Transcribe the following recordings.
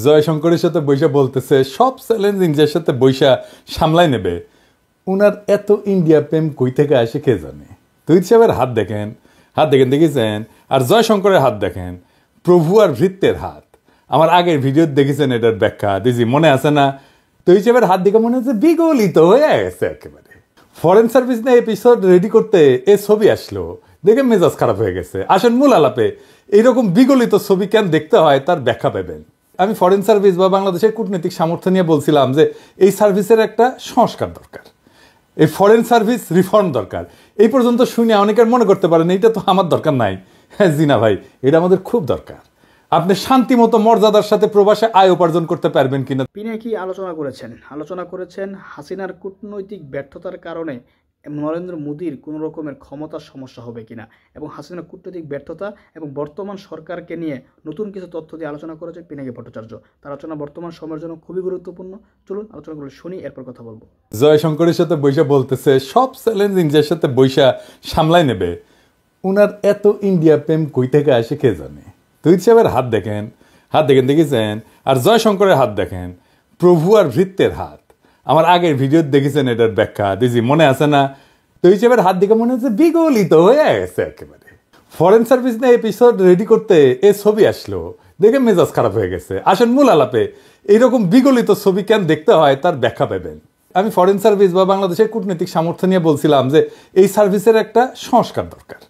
জয়শঙ্করের সাথে বৈশা বলতেছে সব চ্যালেঞ্জ ইন্ডিয়ার সাথে বৈশা সামলাই নেবে। উনার এত ইন্ডিয়া প্রেম কই থেকে আসে কে জানে। তুই সাহেবের হাত দেখেন দেখেছেন, আর জয়শঙ্করের হাত দেখেন, প্রভু আর ভৃত্যের হাত। আমার আগের ভিডিও দেখেছেন, এটার ব্যাখ্যা দিয়েছি, মনে আছে না? তুই সাহেবের হাত দেখে মনে হচ্ছে বিগলিত হয়ে গেছে একেবারে। ফরেন সার্ভিস নিয়ে এপিসোড রেডি করতে এ ছবি আসলো, দেখে মেজাজ খারাপ হয়ে গেছে। আসেন মূল আলাপে, এইরকম বিগলিত ছবি কেন দেখতে হয় তার ব্যাখ্যা পাবেন। আমি ফরেন সার্ভিস বা বাংলাদেশের কূটনৈতিক সামর্থ্য নিয়ে বলছিলাম যে এই সার্ভিসের একটা সংস্কার দরকার, এই ফরেন সার্ভিস রিফর্ম দরকার। এই পর্যন্ত শুনে অনেকের মনে করতে পারেন এইটা তো আমার দরকার নাই। হ্যাঁ জি না ভাই, এটা আমাদের খুব দরকার। আপনি শান্তিমতো মর্যাদার সাথে প্রবাসে আয় উপার্জন করতে পারবেন কিনা। পিনাকি আলোচনা করেছেন হাসিনার কূটনৈতিক ব্যর্থতার কারণে নরেন্দ্র মোদীর কোনো রকমের ক্ষমতার সমস্যা হবে কিনা, এবং হাসিনার কূটনৈতিক ব্যর্থতা এবং বর্তমান সরকারকে নিয়ে নতুন কিছু তথ্য দিয়ে আলোচনা করেছে পিনাকি ভট্টাচার্য। তার আলোচনা বর্তমান সময়ের জন্য খুবই গুরুত্বপূর্ণ। চলুন আলোচনাগুলো শুনি, এরপর কথা বলবো। জয়শঙ্করের সাথে বৈশা বলতেছে সব চ্যালেঞ্জ ইন্ডিয়ার সাথে বৈশা সামলাই নেবে। উনার এত ইন্ডিয়া প্রেম কই থেকে আসে কে জানে। তুই সাহেবের হাত দেখেন দেখেছেন, আর জয়শঙ্করের হাত দেখেন, প্রভু আর ভৃত্যের হাত। আমার আগের ভিডিও দেখেছেন, এটার ব্যাখ্যা দিয়েছি, মনে আছে না? তুই সাহেবের হাত দেখে মনে হচ্ছে বিগলিত হয়ে গেছে একেবারে। ফরেন সার্ভিস নিয়ে এপিসোড রেডি করতে এ ছবি আসলো, দেখে মেজাজ খারাপ হয়ে গেছে। আসেন মূল আলাপে, এইরকম বিগলিত ছবি কেন দেখতে হয় তার ব্যাখ্যা পাবেন। আমি ফরেন সার্ভিস বা বাংলাদেশের কূটনৈতিক সামর্থ্য নিয়ে বলছিলাম যে এই সার্ভিসের একটা সংস্কার দরকার,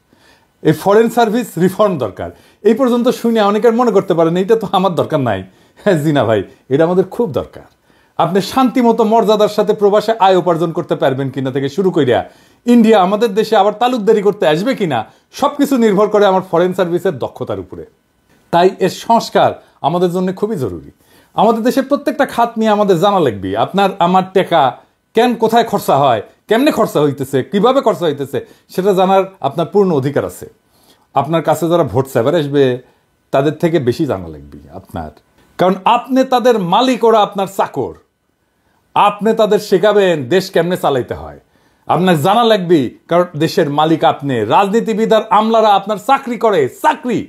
এই ফরেন সার্ভিস রিফর্ম দরকার। এই পর্যন্ত শুনে অনেকের মনে করতে পারেন এইটা তো আমার দরকার নাই। হ্যাঁ জি না ভাই, এটা আমাদের খুব দরকার। আপনি শান্তিমতো মর্যাদার সাথে প্রবাসে আয় উপার্জন করতে পারবেন কিনা থেকে শুরু করিয়া ইন্ডিয়া আমাদের দেশে আবার তালুকদারি করতে আসবে কিনা, সবকিছু নির্ভর করে আমার ফরেন সার্ভিসের দক্ষতার উপরে। তাই এর সংস্কার আমাদের জন্য খুবই জরুরি। আমাদের দেশের প্রত্যেকটা খাত নিয়ে আমাদের জানা লাগবে। আপনার আমার টাকা কেন কোথায় খরচা হয়, কেমনে খরচা হইতেছে, কিভাবে খরচা হইতেছে, সেটা জানার আপনার পূর্ণ অধিকার আছে। আপনার কাছে যারা ভোট চাইবার আসবে তাদের থেকে বেশি জানা লাগবে আপনার, কারণ আপনি তাদের মালিক, ওরা আপনার চাকর। আপনি তাদের শেখাবেন দেশ কেমনে চালাইতে হয়, আপনার জানা লাগবে, কারণ দেশের মালিক আপনি। রাজনীতিবিদ আর আমলারা আপনার চাকরি করে, চাকরি।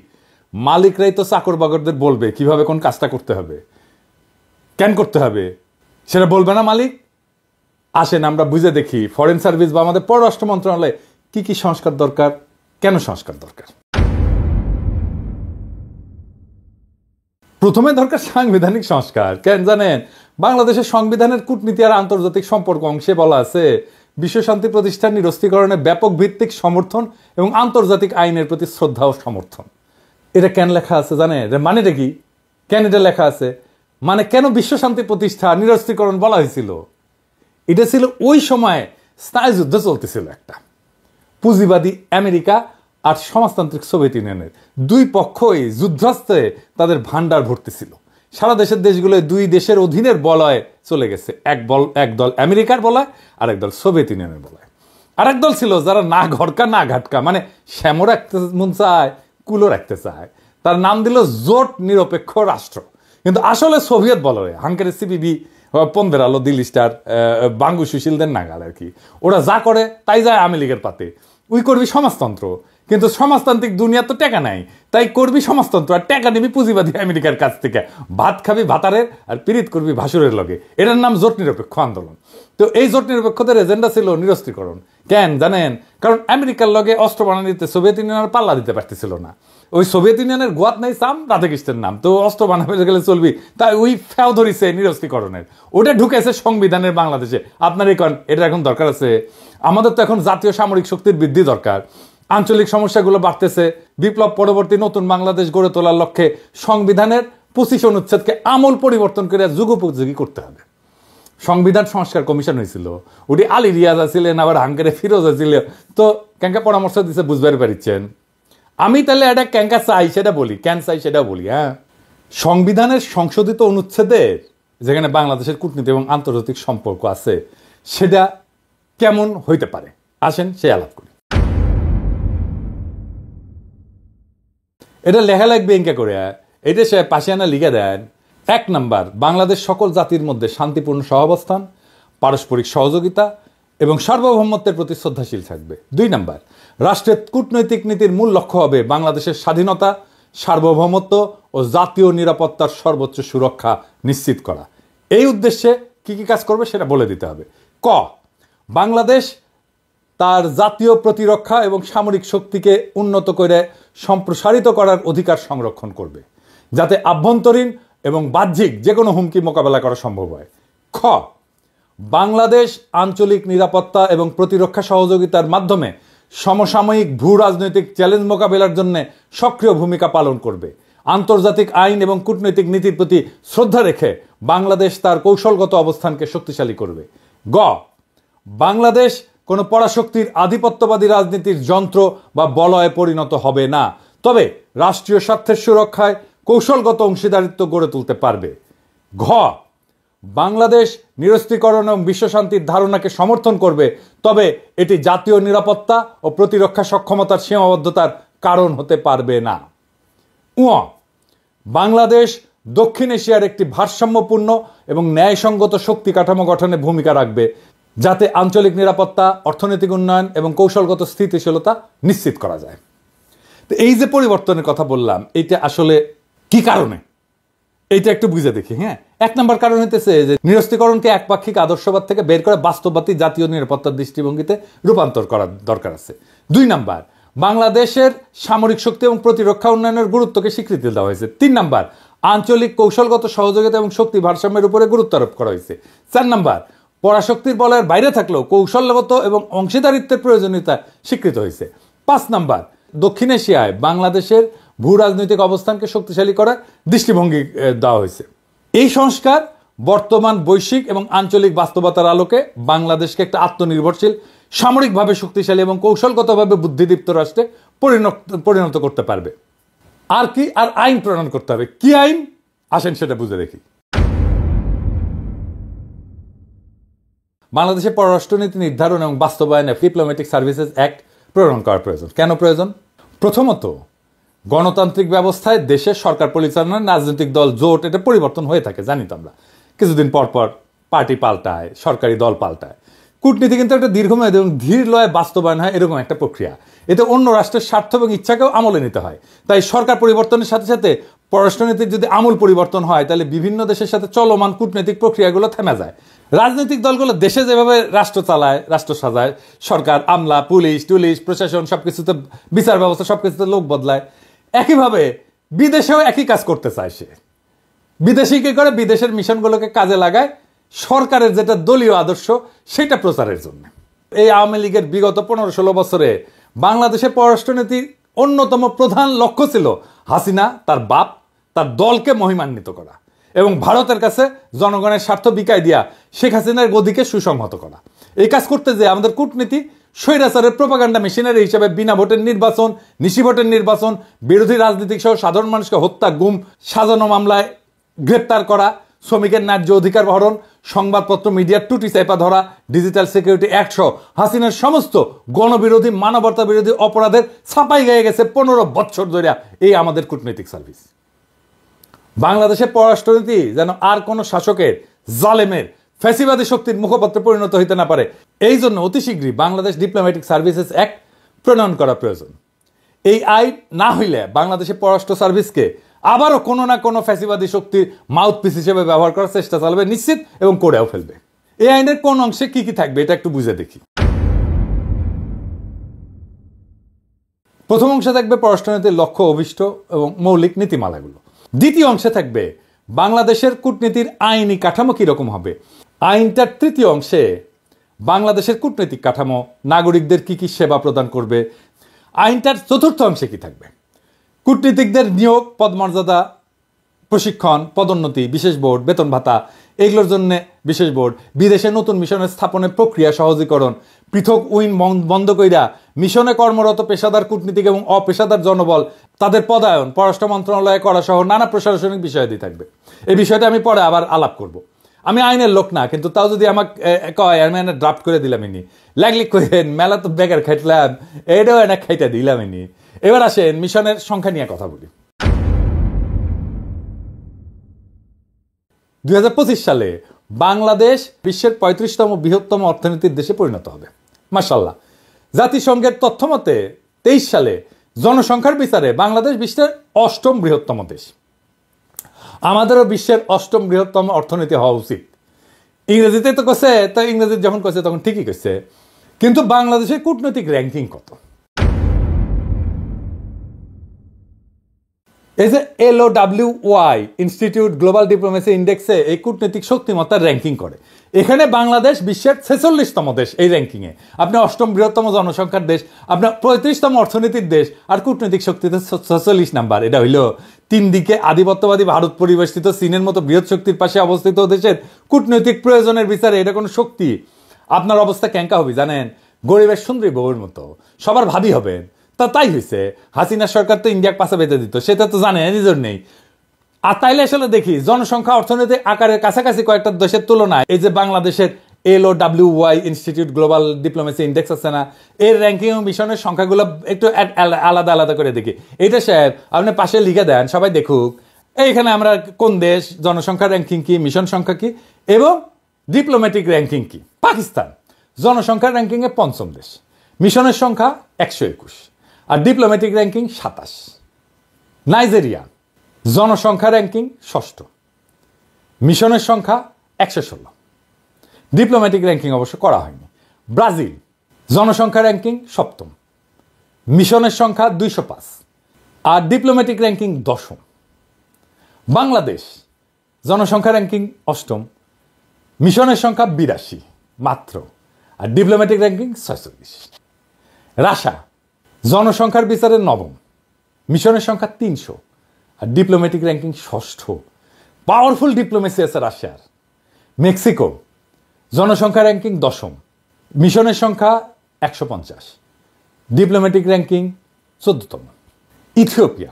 মালিকরাই তো চাকর বাকরদের বলবে কিভাবে কোন কাজটা করতে হবে, কেন করতে হবে, সেটা বলবে না মালিক? আসেন আমরা বুঝে দেখি ফরেন সার্ভিস বা আমাদের পররাষ্ট্র মন্ত্রণালয়ে কি কি সংস্কার দরকার, কেন সংস্কার দরকার। প্রথমে দরকার সাংবিধানিক সংস্কার। কেন জানেন? বাংলাদেশের সংবিধানের কূটনীতি আর আন্তর্জাতিক সম্পর্ক অংশে বলা আছে বিশ্বশান্তি প্রতিষ্ঠান নিরস্ত্রীকরণে ব্যাপক ভিত্তিক সমর্থন এবং আন্তর্জাতিক আইনের প্রতি শ্রদ্ধা ও সমর্থন। এটা কেন লেখা আছে জানেন? মানেটা কি? কেন এটা লেখা আছে? মানে কেন বিশ্বশান্তি প্রতিষ্ঠা নিরস্ত্রীকরণ বলা হয়েছিল? এটা ছিল ওই সময় স্নায়ুযুদ্ধ চলতেছিল একটা। পুঁজিবাদী আমেরিকা আর সমাজতান্ত্রিক সোভিয়েত ইউনিয়নের দুই পক্ষই যুদ্ধাস্ত্রে তাদের ভান্ডার ভর্তি ছিল। সারা দেশের দেশগুলো দুই দেশের অধীনের বলয়ে চলে গেছে। এক দল আমেরিকার বলয়, আর এক দল সোভিয়েত ইউনিয়নের বলয়। আর এক দল ছিল যারা না ঘরকা না ঘাটকা, মানে শ্যামো রাখতে মন চায়, কুলো রাখতে চায়, তার নাম দিল জোট নিরপেক্ষ রাষ্ট্র। কিন্তু আসলে সোভিয়েত বলয়, হাঙ্গেরি সিপিবি, পন্দের আলো, দিল্লি স্টার, বাঙ্গু সুশীলদের নাগাল আর কি। ওরা যা করে তাই যায় আওয়ামী লীগের পাতে। উই করবি সমাজতন্ত্র, কিন্তু সমাজতান্ত্রিক দুনিয়া তো টাকা নাই, তাই করবি সমাজতন্ত্র, আর টাকা নিবি পুঁজিবাদী আমেরিকার কাছ থেকে। ভাত খাবি ভাতারের আর পীড়িত করবি ভাসুরের লগে। এটার নাম জোট নিরপেক্ষ আন্দোলন। তো এই জোট নিরপেক্ষদের এজেন্ডা ছিল নিরস্ত্রীকরণ। কেন জানেন? কারণ আমেরিকার লগে অস্ত্র বানানিতে সোভিয়েত ইউনিয়নের পাল্লা দিতে পারতেছিল না। ওই সোভিয়েত ইউনিয়নের গোয়াত নাই সাম রাধাকৃষ্ণের নাম, তো অস্ত্র বানাবে গেলে চলবি, তাই ওই ফেও ধরিছে নিরস্ত্রীকরণের। ওটা ঢুকেছে সংবিধানের বাংলাদেশে। আপনার এই এটা এখন দরকার আছে। আমাদের তো এখন জাতীয় সামরিক শক্তির বৃদ্ধি দরকার। আঞ্চলিক সমস্যাগুলো বাড়তেছে। বিপ্লব পরবর্তী নতুন বাংলাদেশ গড়ে তোলার লক্ষ্যে সংবিধানের 25 অনুচ্ছেদকে আমূল পরিবর্তন করে যুগোপযোগী করতে হবে। সংবিধান সংস্কার কমিশন হয়েছিল, ওটি আলী রিয়াজ ছিলেন, আবার হাঙ্গেরে ফিরোজ ছিল। তো ক্যাঙ্কা পরামর্শ দিচ্ছে, বুঝতে পারছেন? আমি তাহলে এটা ক্যাঙ্কা চাই সেটা বলি, কেন চাই সেটা বলি। হ্যাঁ, সংবিধানের সংশোধিত অনুচ্ছেদের যেখানে বাংলাদেশের কূটনীতি এবং আন্তর্জাতিক সম্পর্ক আছে, সেটা কেমন হইতে পারে আসেন সে আলাপ করি। এটা লেখা লাগবে এঙ্কা করে, এটা সে পাশে আনা লিখে দেন। 1 নাম্বার, বাংলাদেশ সকল জাতির মধ্যে শান্তিপূর্ণ সহাবস্থান, পারস্পরিক সহযোগিতা এবং সার্বভৌমত্বের প্রতি শ্রদ্ধাশীল থাকবে। 2 নাম্বার, রাষ্ট্রের কূটনৈতিক নীতির মূল লক্ষ্য হবে বাংলাদেশের স্বাধীনতা, সার্বভৌমত্ব ও জাতীয় নিরাপত্তার সর্বোচ্চ সুরক্ষা নিশ্চিত করা। এই উদ্দেশ্যে কি কি কাজ করবে সেটা বলে দিতে হবে। ক, বাংলাদেশ তার জাতীয় প্রতিরক্ষা এবং সামরিক শক্তিকে উন্নত করে সম্প্রসারিত করার অধিকার সংরক্ষণ করবে, যাতে আভ্যন্তরীণ এবং বাহ্যিক যে কোনো হুমকি মোকাবেলা করা সম্ভব হয়। খ, বাংলাদেশ আঞ্চলিক নিরাপত্তা এবং প্রতিরক্ষা সহযোগিতার মাধ্যমে সমসাময়িক ভূ রাজনৈতিক চ্যালেঞ্জ মোকাবেলার জন্য সক্রিয় ভূমিকা পালন করবে। আন্তর্জাতিক আইন এবং কূটনৈতিক নীতির প্রতি শ্রদ্ধা রেখে বাংলাদেশ তার কৌশলগত অবস্থানকে শক্তিশালী করবে। গ, বাংলাদেশ কোনো পরাশক্তির আধিপত্যবাদী রাজনীতির যন্ত্র বা বলয়ে পরিণত হবে না, তবে রাষ্ট্রীয় স্বার্থের সুরক্ষায় কৌশলগত অংশীদারিত্ব গড়ে তুলতে পারবে। ঘ, বাংলাদেশ নিরস্ত্রীকরণ এবং বিশ্বশান্তির ধারণাকে সমর্থন করবে, তবে এটি জাতীয় নিরাপত্তা ও প্রতিরক্ষা সক্ষমতার সীমাবদ্ধতার কারণ হতে পারবে না। উ, বাংলাদেশ দক্ষিণ এশিয়ার একটি ভারসাম্যপূর্ণ এবং ন্যায়সঙ্গত শক্তি কাঠামো গঠনে ভূমিকা রাখবে, যাতে আঞ্চলিক নিরাপত্তা, অর্থনৈতিক উন্নয়ন এবং কৌশলগত স্থিতিশীলতা নিশ্চিত করা যায়। তো এই যে পরিবর্তনের কথা বললাম, এটা আসলে কি কারণে, এইটা একটু বুঝে দেখি। হ্যাঁ, 1 নম্বর কারণ হইতেছে যে নিরস্ত্রীকরণকে একপাক্ষিক আদর্শবাদ থেকে বের করে বাস্তববাদী জাতীয় নিরাপত্তার দৃষ্টিভঙ্গিতে রূপান্তর করার দরকার আছে। 2 নম্বর, বাংলাদেশের সামরিক শক্তি এবং প্রতিরক্ষা উন্নয়নের গুরুত্বকে স্বীকৃতি দেওয়া হয়েছে। 3 নম্বর, আঞ্চলিক কৌশলগত সহযোগিতা এবং শক্তি ভারসাম্যের উপরে গুরুত্ব আরোপ করা হয়েছে। 4 নম্বর, পরাশক্তির বলয়ের বাইরে থাকলেও কৌশলগত এবং অংশীদারিত্বের প্রয়োজনীয়তা স্বীকৃত হয়েছে। 5 নম্বর, দক্ষিণ এশিয়ায় বাংলাদেশের ভূ রাজনৈতিক অবস্থানকে শক্তিশালী করার দৃষ্টিভঙ্গি দেওয়া হয়েছে। এই সংস্কার বর্তমান বৈশ্বিক এবং আঞ্চলিক বাস্তবতার আলোকে বাংলাদেশকে একটা আত্মনির্ভরশীল, সামরিকভাবে শক্তিশালী এবং কৌশলগতভাবে বুদ্ধিদীপ্ত রাষ্ট্রে পরিণত করতে পারবে। আর কি, আর আইন প্রণয়ন করতে হবে। কি আইন, আসেন সেটা বুঝে দেখি। বাংলাদেশের পররাষ্ট্রনীতি নির্ধারণ এবং বাস্তবায়নে ডিপ্লোম্যাটিক সার্ভিসেস অ্যাক্ট প্রণয়ন করার প্রয়োজন। কেন প্রয়োজন? প্রথমত, গণতান্ত্রিক ব্যবস্থায় দেশের সরকার পরিচালনার রাজনৈতিক দল, জোট, এটা পরিবর্তন হয়ে থাকে, জানি তো আমরা। কিছুদিন পর পর পার্টি পাল্টায়, সরকারি দল পাল্টায়। কূটনীতি কিন্তু একটা দীর্ঘমেয়াদী এবং ধীর লয়ে বাস্তবায়ন হয়, এরকম একটা প্রক্রিয়া। এতে অন্য রাষ্ট্রের স্বার্থ এবং ইচ্ছাকেও আমলে নিতে হয়। তাই সরকার পরিবর্তনের সাথে সাথে পররাষ্ট্রনীতির যদি আমূল পরিবর্তন হয়, তাহলে বিভিন্ন দেশের সাথে চলমান কূটনৈতিক প্রক্রিয়াগুলো থেমে যায়। রাজনৈতিক দলগুলো দেশে যেভাবে রাষ্ট্র চালায়, রাষ্ট্র সাজায়, সরকার, আমলা, পুলিশ টুলিশ, প্রশাসন, সবকিছুতে বিচার ব্যবস্থা, সবকিছুতে লোক বদলায়, একইভাবে বিদেশেও একই কাজ করতে চায় সে। বিদেশি কি করে, বিদেশের মিশনগুলোকে কাজে লাগায় সরকারের যেটা দলীয় আদর্শ সেটা প্রচারের জন্য। এই আওয়ামী লীগের বিগত 15-16 বছরে বাংলাদেশের পররাষ্ট্রনীতির অন্যতম প্রধান লক্ষ্য ছিল হাসিনা, তার বাপ, তার দলকে মহিমান্বিত করা এবং ভারতের কাছে জনগণের স্বার্থ বিকায় দিয়া শেখ হাসিনার গদিকে সুসংহত করা। এই কাজ করতে যে আমাদের কূটনীতি স্বৈরাচারের প্রোপাগান্ডা মেশিনারি হিসেবে বিনা ভোটের নির্বাচন, নিশি ভোটের নির্বাচন, বিরোধী রাজনীতিক সহ সাধারণ মানুষকে হত্যা, গুম, সাজানো মামলায় গ্রেপ্তার করা, শ্রমিকের ন্যায্য অধিকার হরণ, সংবাদপত্র মিডিয়ার টুটি চাইপা ধরা, ডিজিটাল সিকিউরিটি অ্যাক্ট সহ হাসিনার সমস্ত গণবিরোধী, মানবতা বিরোধী অপরাধের ছাপাই গিয়ে গেছে 15 বছর ধরে এই আমাদের কূটনৈতিক সার্ভিস। বাংলাদেশের পররাষ্ট্রনীতি যেন আর কোনো শাসকের, জালেমের, ফ্যাসিবাদী শক্তির মুখপাত্রে পরিণত হইতে না পারে, এই জন্য অতি শীঘ্রই বাংলাদেশ ডিপ্লোম্যাটিক সার্ভিসেস অ্যাক্ট প্রণয়ন করা প্রয়োজন। এই আইন না হইলে বাংলাদেশের পররাষ্ট্র সার্ভিসকে আবারও কোনো না কোনো ফ্যাসিবাদী শক্তির মাউথপিস হিসেবে ব্যবহার করার চেষ্টা চালাবে নিশ্চিত, এবং করেও ফেলবে। এই আইনের কোন অংশে কি কি থাকবে এটা একটু বুঝে দেখি। প্রথম অংশে থাকবে পররাষ্ট্রনীতির লক্ষ্য, অভিষ্ট এবং মৌলিক নীতিমালাগুলো। দ্বিতীয় অংশে থাকবে বাংলাদেশের কূটনীতির আইনি কাঠামো কিরকম হবে। আইনটার তৃতীয় অংশে বাংলাদেশের কূটনৈতিক কাঠামো, নাগরিকদের কি কি সেবা প্রদান করবে। আইনটার চতুর্থ অংশে কি থাকবে, কূটনীতিকদের নিয়োগ, পদমর্যাদা, প্রশিক্ষণ, পদোন্নতি, বিশেষ বোর্ড, বেতন ভাতা, এগুলোর জন্য বিশেষ বোর্ড, বিদেশে নতুন মিশনের স্থাপনের প্রক্রিয়া সহজীকরণ, পৃথক উইং বন্ধ কইরা মিশনে কর্মরত পেশাদার কূটনীতিক এবং অপেশাদার জনবল, তাদের পদায়ন পররাষ্ট্র মন্ত্রণালয়ে করা সহ নানা প্রশাসনিক বিষয়াদি থাকবে। এই বিষয়টা আমি পরে আবার আলাপ করব। আমি আইনের লোক না, কিন্তু তাও যদি আমাকে কয় আমি এনে ড্রাফট করে দিলাম, ইনি লাগলি কইেন মেলা তো বেকার খাইটলাম, এটাও এনে খাইটা দিলাম ইনি। এবার আসেন মিশনের সংখ্যা নিয়ে কথা বলি। 2025 সালে বাংলাদেশ বিশ্বের 35তম বৃহত্তম অর্থনীতির দেশে পরিণত হবে, মাশাআল্লাহ। জাতিসংঘের তথ্য মতে 23 সালে জনসংখ্যার বিচারে বাংলাদেশ বিশ্বের 8ম বৃহত্তম দেশ। আমাদেরও বিশ্বের 8ম বৃহত্তম অর্থনীতি হওয়া উচিত। ইংরেজিতে তো কছে, তো ইংরেজি যখন কছে তখন ঠিকই কছে, কিন্তু বাংলাদেশের কূটনৈতিক র্যাঙ্কিং কত? এই যে LOWY ইনস্টিটিউট গ্লোবাল ডিপ্লোমেসি ইন্ডেক্সে এই কূটনৈতিক শক্তিমত্তার র্যাঙ্কিং করে। এখানে বাংলাদেশ বিশ্বের 46তম দেশ এই র্যাঙ্কিংয়ে। আপনি 8ম বৃহত্তম জনসংখ্যার দেশ, আপনার 35তম অর্থনীতির দেশ, আর কূটনৈতিক শক্তিতে 46 নাম্বার। এটা হইল 3 দিকে আধিপত্যবাদী ভারত পরিবেষ্টিত চীনের মতো বৃহৎ শক্তির পাশে অবস্থিত দেশের কূটনৈতিক প্রয়োজনের বিচারে এটা কোনো শক্তি? আপনার অবস্থা ক্যাঙ্কা হবে জানেন? গরিবের সুন্দরী বউয়ের মতো, সবার ভাবি হবেন। তাই হয়েছে, হাসিনা সরকার তো ইন্ডিয়াকে পাশে বেঁধে দিত, সেটা তো জানে নিজের নেই। আর তাইলে আসলে দেখি জনসংখ্যা অর্থনৈতিক আকারের কাছাকাছি কয়েকটা দেশের তুলনায় এই যে বাংলাদেশের LOWY institute global diplomacy index আছে না, এর র্যাঙ্কিং ও মিশনের সংখ্যাগুলো একটু আলাদা আলাদা করে দেখি। এইটা সাহেব আপনি পাশে লিখে দেন, সবাই দেখুক এইখানে আমরা কোন দেশ, জনসংখ্যা র্যাঙ্কিং কি, মিশন সংখ্যা কি এবং ডিপ্লোম্যাটিক র্যাঙ্কিং কি। পাকিস্তান জনসংখ্যার র্যাঙ্কিংয়ে 5ম দেশ, মিশনের সংখ্যা 121 আর ডিপ্লোম্যাটিক র্যাঙ্কিং 27। নাইজেরিয়া জনসংখ্যা র্যাঙ্কিং 6ষ্ঠ, মিশনের সংখ্যা 116, ডিপ্লোম্যাটিক র্যাঙ্কিং অবশ্য করা হয়নি। ব্রাজিল জনসংখ্যা র্যাঙ্কিং 7ম, মিশনের সংখ্যা 205 আর ডিপ্লোম্যাটিক র্যাঙ্কিং 10ম। বাংলাদেশ জনসংখ্যা র্যাঙ্কিং 8ম, মিশনের সংখ্যা 82 মাত্র আর ডিপ্লোম্যাটিক র্যাঙ্কিং 46। রাশিয়া জনসংখ্যার বিচারে 9ম, মিশনের সংখ্যা 300 আর ডিপ্লোম্যাটিক র্যাঙ্কিং 6ষ্ঠ। পাওয়ারফুল ডিপ্লোমেসি আছে রাশিয়ার। মেক্সিকো জনসংখ্যা র্যাঙ্কিং 10ম, মিশনের সংখ্যা 150, ডিপ্লোম্যাটিক র্যাঙ্কিং 14তম। ইথিওপিয়া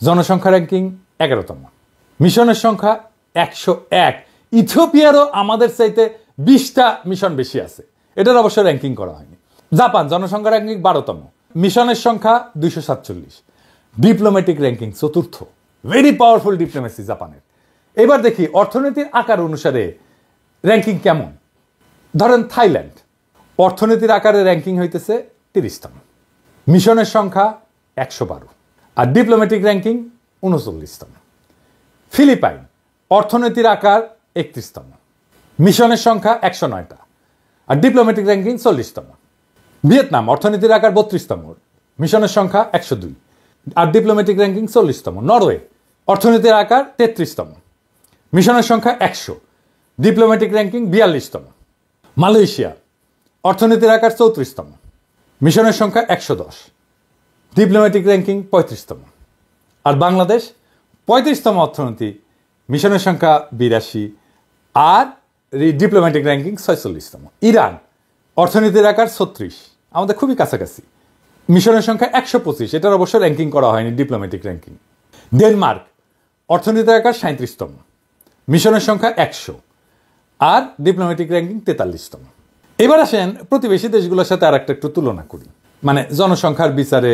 জনসংখ্যা র্যাঙ্কিং 11তম, মিশনের সংখ্যা 101। ইথিওপিয়ারও আমাদের চাইতে 20টা মিশন বেশি আছে, এটার অবশ্য র্যাঙ্কিং করা হয়নি। জাপান জনসংখ্যা র্যাঙ্কিং 12তম, মিশনের সংখ্যা 247, ডিপ্লোম্যাটিক র্যাঙ্কিং 4র্থ। ভেরি পাওয়ারফুল ডিপ্লোমেসি জাপানের। এবার দেখি অর্থনীতির আকার অনুসারে র্যাঙ্কিং কেমন। ধরেন থাইল্যান্ড অর্থনীতির আকারে র্যাঙ্কিং হইতেছে 30তম, মিশনের সংখ্যা 112 আর ডিপ্লোম্যাটিক র্যাঙ্কিং 39তম। ফিলিপাইন অর্থনীতির আকার 31তম, মিশনের সংখ্যা 109টা আর ডিপ্লোম্যাটিক র্যাঙ্কিং 40তম। ভিয়েতনাম অর্থনীতির আকার 32তম, মিশনের সংখ্যা 102 আর ডিপ্লোম্যাটিক র্যাঙ্কিং 40তম। নরওয়ে অর্থনীতির আকার 33তম, মিশনের সংখ্যা 100, ডিপ্লোম্যাটিক র্যাঙ্কিং 42তম। মালয়েশিয়া অর্থনীতির আকার 34তম, মিশনের সংখ্যা 110, ডিপ্লোম্যাটিক র্যাঙ্কিং 35তম। আর বাংলাদেশ 35তম অর্থনীতি, মিশনের সংখ্যা 82 আর ডিপ্লোম্যাটিক র্যাঙ্কিং 46তম। ইরান অর্থনীতির আকার 36, আমাদের খুবই কাছাকাছি, মিশনের সংখ্যা 125, এটার অবশ্য র্যাঙ্কিং করা হয়নি ডিপ্লোম্যাটিক র্যাঙ্কিং। ডেনমার্ক অর্থনীতির আকার 37তম, মিশনের সংখ্যা 100 আর ডিপ্লোম্যাটিক র্যাঙ্কিং 43তম। এবার আসেন প্রতিবেশী দেশগুলোর সাথে আর একটু তুলনা করি। মানে জনসংখ্যার বিচারে,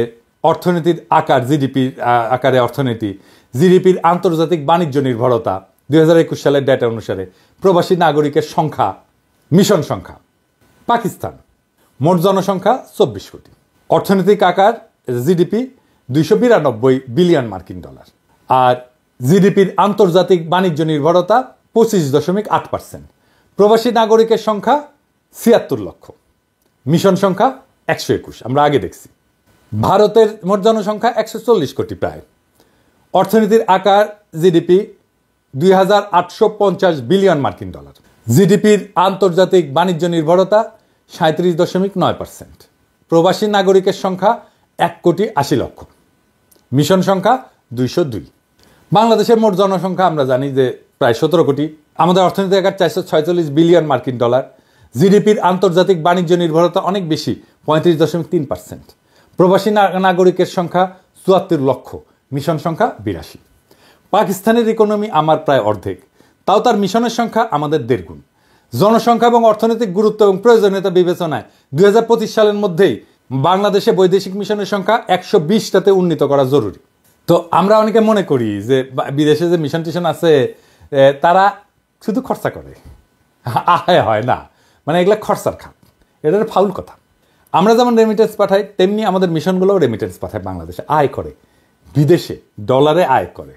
অর্থনীতির আকার, জিডিপির আকারে অর্থনীতি, জিডিপির আন্তর্জাতিক বাণিজ্য নির্ভরতা 2021 সালের ডেটা অনুসারে, প্রবাসী নাগরিকের সংখ্যা, মিশন সংখ্যা। পাকিস্তান মোট জনসংখ্যা 24 কোটি, অর্থনৈতিক আকার জিডিপি 292 বিলিয়ন মার্কিন ডলার আর জিডিপির আন্তর্জাতিক বাণিজ্য নির্ভরতা 25.8%। প্রবাসী নাগরিকের সংখ্যা 76 লক্ষ, মিশন সংখ্যা 121, আমরা আগে দেখছি। ভারতের মোট জনসংখ্যা 140 কোটি প্রায়, অর্থনীতির আকার জিডিপি 2850 বিলিয়ন মার্কিন ডলার, জিডিপির আন্তর্জাতিক বাণিজ্য নির্ভরতা 37.9%। প্রবাসী নাগরিকের সংখ্যা 1,80,00,000, মিশন সংখ্যা 202। বাংলাদেশের মোট জনসংখ্যা আমরা জানি যে প্রায় 17 কোটি, আমাদের অর্থনীতির আকার 446 বিলিয়ন মার্কিন ডলার, জিডিপির আন্তর্জাতিক বাণিজ্য নির্ভরতা অনেক বেশি 35.3%। প্রবাসী নাগরিকের সংখ্যা 74 লক্ষ, মিশন সংখ্যা 82। পাকিস্তানের ইকোনমি আমার প্রায় অর্ধেক, তাও তার মিশনের সংখ্যা আমাদের 1.5 গুণ। জনসংখ্যা এবং অর্থনৈতিক গুরুত্ব এবং প্রয়োজনীয়তা বিবেচনায় 2025 সালের মধ্যেই বাংলাদেশে বৈদেশিক মিশনের সংখ্যা 120টাতে উন্নীত করা জরুরি। তো আমরা অনেকে মনে করি যে বিদেশে যে মিশন টিশন আছে তারা শুধু খরচা করে, আয় হয় না, মানে এগুলা খরচার খাত, এটার ফাউল কথা। আমরা যেমন রেমিটেন্স পাঠাই, তেমনি আমাদের মিশনগুলোও রেমিটেন্স পাঠায়, বাংলাদেশে আয় করে, বিদেশে ডলারে আয় করে।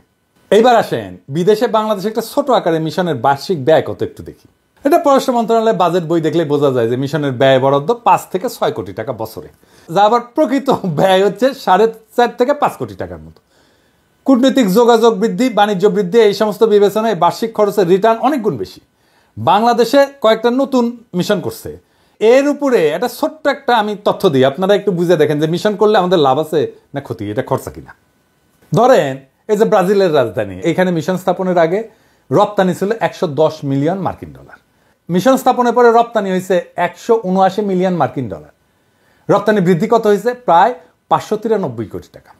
এইবার আসেন, বিদেশে বাংলাদেশে একটা ছোট আকারে মিশনের বার্ষিক ব্যয় কত একটু দেখি। এটা পররাষ্ট্র মন্ত্রণালয়ের বাজেট বই দেখলে বোঝা যায় যে মিশনের ব্যয় বরাদ্দ 5 থেকে 6 কোটি টাকা বছরে, যা আবার প্রকৃত ব্যয় হচ্ছে 4.5 থেকে 5 কোটি টাকার মতো। কূটনৈতিক যোগাযোগ বৃদ্ধি, বাণিজ্য বৃদ্ধি, এই সমস্ত বিবেচনায় বার্ষিক খরচের রিটার্ন অনেক গুণ বেশি। বাংলাদেশে কয়েকটা নতুন মিশন করছে, এর উপরে একটা ছোট্ট একটা আমি তথ্য দিই, আপনারা একটু বুঝে দেখেন যে মিশন করলে আমাদের লাভ আছে না ক্ষতি, এটা খরচা কিনা। ধরেন এই যে ব্রাজিলের রাজধানী, এখানে মিশন স্থাপনের আগে রপ্তানি ছিল 110 মিলিয়ন মার্কিন ডলার। মিশন স্থাপনের পরে রপ্তানি হয়েছে 179 মিলিয়ন মার্কিন ডলার। রপ্তানি বৃদ্ধি কত হয়েছে? প্রায় 593 কোটি টাকা।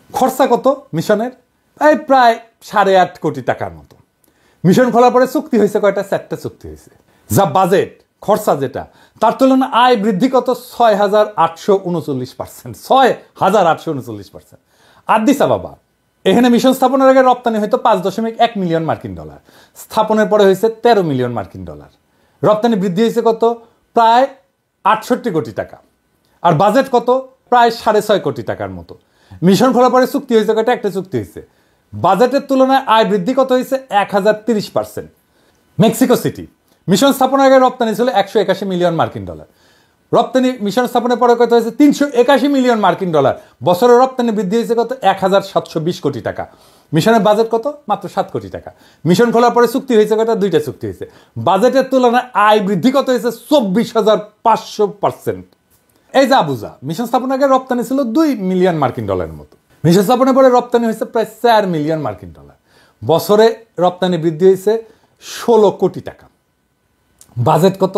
খরচা কত মিশনের? প্রায় 8.5 কোটি টাকার মতো। মিশন খোলার পরে চুক্তি হয়েছে কয়টা? 4টা চুক্তি হয়েছে। যা বাজেট খরচা যেটা, তার তুলনায় আয় বৃদ্ধি কত? 6,839%। 6,839%। আদিস আবাবা, এখানে মিশন স্থাপনের আগে রপ্তানি হয়তো 5.1 মিলিয়ন মার্কিন ডলার, স্থাপনের পরে হয়েছে 13 মিলিয়ন মার্কিন ডলার। রপ্তানি বৃদ্ধি হয়েছে কত? প্রায় 68 কোটি টাকা। আর বাজেট কত? প্রায় 6.5 কোটি টাকার মতো। মিশন খোলার পরে চুক্তি হয়েছে কয়টা? একটা চুক্তি হয়েছে। বাজেটের তুলনায় আয় বৃদ্ধি কত হয়েছে? 1030%। মেক্সিকো সিটি, মিশন স্থাপনের আগে রপ্তানি ছিল 181 মিলিয়ন মার্কিন ডলার। রপ্তানি মিশন স্থাপনের পরে কত হয়েছে? 381 মিলিয়ন মার্কিন ডলার। বছরের রপ্তানি বৃদ্ধি হয়েছে কত? 1720 কোটি টাকা। মিশনের বাজেট কত? মাত্র 7 কোটি টাকা। মিশন খোলার পরে চুক্তি হয়েছে কয়টা? 2টা চুক্তি হয়েছে। বাজেটের তুলনায় আয় বৃদ্ধি কত হয়েছে? 24,500%। এই যা বুঝা, মিশন স্থাপনের আগে রপ্তানি ছিল 2 মিলিয়ন মার্কিন ডলারের মতো। মিশন স্থাপনের পরে রপ্তানি হয়েছে প্রায় 4 মিলিয়ন মার্কিন ডলার। বছরে রপ্তানি বৃদ্ধি হয়েছে 16 কোটি টাকা। বাজেট কত?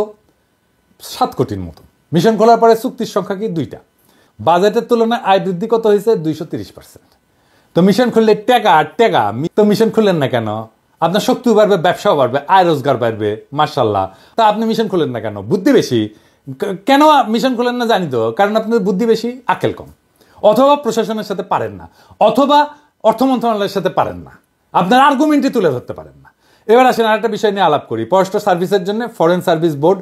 7 কোটির মতো। মিশন খোলার পরে চুক্তির সংখ্যা কি? 2টা। বাজেটের তুলনায় আয় বৃদ্ধি কত হয়েছে? 230%। তো মিশন খুললে টাকা টাকা, তো মিশন খুললেন না কেন? আপনার শক্তিও বাড়বে, ব্যবসাও বাড়বে, আয় রোজগার বাড়বে, মাশাল্লাহ। তা আপনি মিশন খুলেন না কেন? বুদ্ধি বেশি। কেন মিশন খুলেন না জানি তো, কারণ আপনাদের বুদ্ধি বেশি, আকেল কম, অথবা প্রশাসনের সাথে পারেন না, অথবা অর্থ মন্ত্রণালয়ের সাথে পারেন না, আপনার আর্গুমেন্টই তুলে ধরতে পারেন না। এবার আসেন আরেকটা বিষয় নিয়ে আলাপ করি। পররাষ্ট্র সার্ভিসের জন্য ফরেন সার্ভিস বোর্ড,